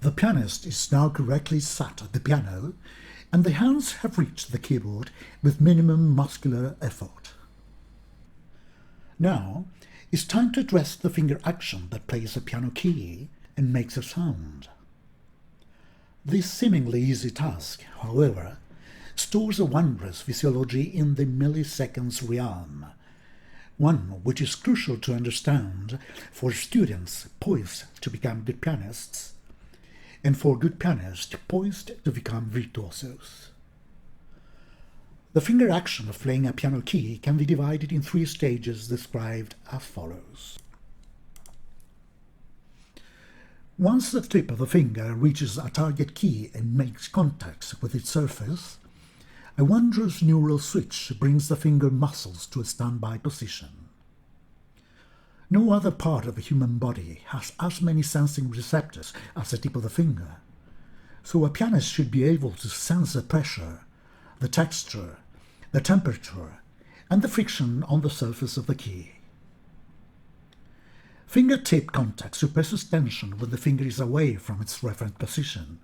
The pianist is now correctly sat at the piano, and the hands have reached the keyboard with minimum muscular effort. Now, it's time to address the finger action that plays a piano key and makes a sound. This seemingly easy task, however, stores a wondrous physiology in the milliseconds realm, one which is crucial to understand for students poised to become good pianists, and for good pianists poised to become virtuosos. The finger action of playing a piano key can be divided in 3 stages described as follows. Once the tip of the finger reaches a target key and makes contact with its surface, a wondrous neural switch brings the finger muscles to a standby position. No other part of the human body has as many sensing receptors as the tip of the finger, so a pianist should be able to sense the pressure, the texture, the temperature, and the friction on the surface of the key. Fingertip contact suppresses tension when the finger is away from its reference position,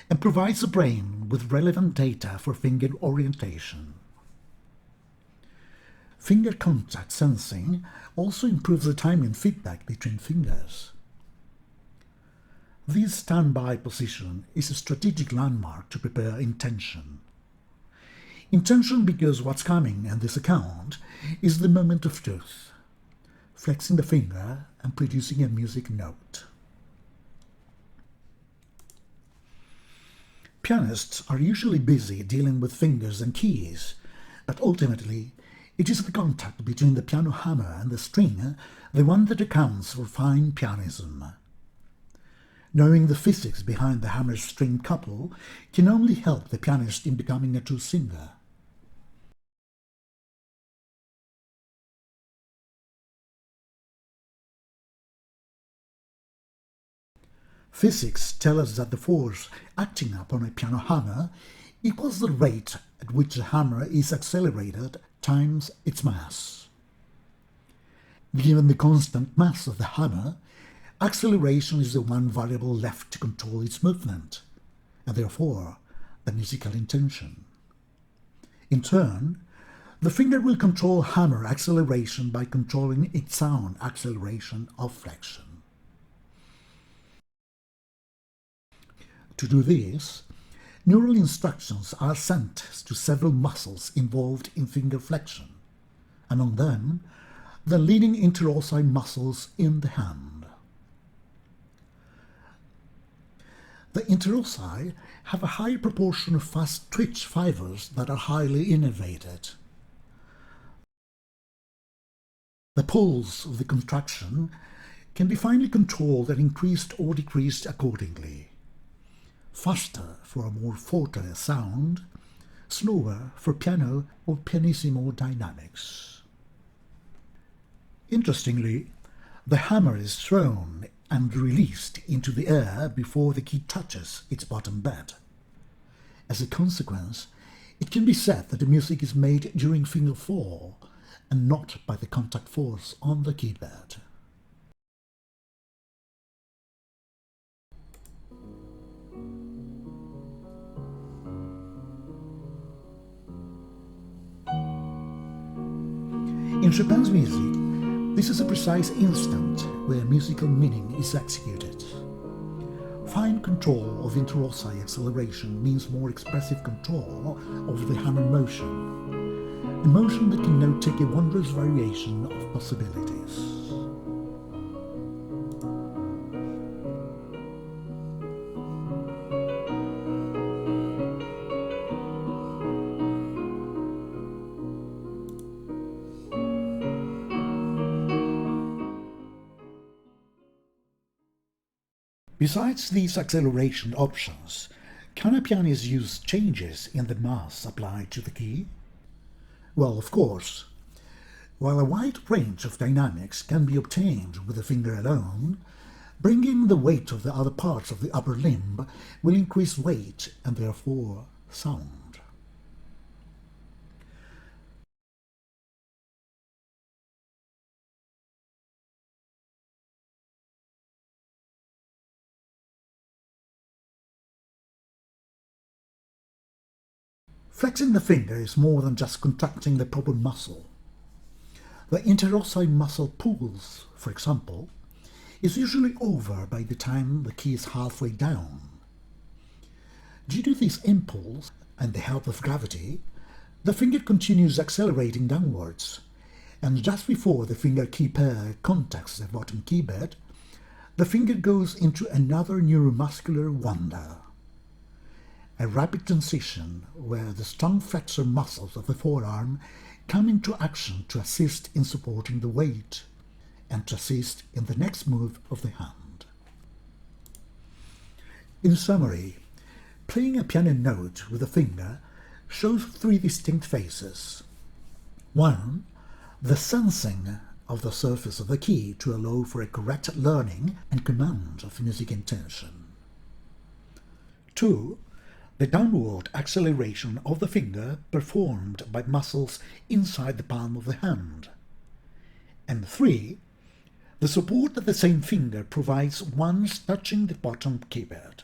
and provides the brain with relevant data for finger orientation. Finger contact sensing also improves the timing feedback between fingers. This standby position is a strategic landmark to prepare intention. Intention because what's coming in this account is the moment of truth, flexing the finger and producing a music note. Pianists are usually busy dealing with fingers and keys, but ultimately it is the contact between the piano hammer and the string, the one that accounts for fine pianism. Knowing the physics behind the hammer-string couple can only help the pianist in becoming a true singer. Physics tell us that the force acting upon a piano hammer equals the rate at which the hammer is accelerated times its mass. Given the constant mass of the hammer, acceleration is the one variable left to control its movement, and therefore the musical intention. In turn, the finger will control hammer acceleration by controlling its sound acceleration of flexion. To do this, neural instructions are sent to several muscles involved in finger flexion, among them the leading interossei muscles in the hand. The interossei have a high proportion of fast twitch fibers that are highly innervated. The pulse of the contraction can be finely controlled and increased or decreased accordingly. Faster for a more forte sound, slower for piano or pianissimo dynamics. Interestingly, the hammer is thrown and released into the air before the key touches its bottom bed. As a consequence, it can be said that the music is made during finger fall and not by the contact force on the keyboard. In Chopin's music, this is a precise instant where musical meaning is executed. Fine control of interossei acceleration means more expressive control of the hammer motion, a motion that can now take a wondrous variation of possibilities. Besides these acceleration options, can a pianist use changes in the mass applied to the key? Well, of course. While a wide range of dynamics can be obtained with the finger alone, bringing the weight of the other parts of the upper limb will increase weight and therefore sound. Flexing the finger is more than just contracting the proper muscle. The interossei muscle pulls, for example, is usually over by the time the key is halfway down. Due to this impulse and the help of gravity, the finger continues accelerating downwards, and just before the finger-key pair contacts the bottom keyboard, the finger goes into another neuromuscular wonder. A rapid transition where the strong flexor muscles of the forearm come into action to assist in supporting the weight and to assist in the next move of the hand. In summary, playing a piano note with the finger shows three distinct phases. 1. The sensing of the surface of the key to allow for a correct learning and command of music intention. 2. The downward acceleration of the finger performed by muscles inside the palm of the hand. And 3. The support that the same finger provides once touching the bottom keyboard.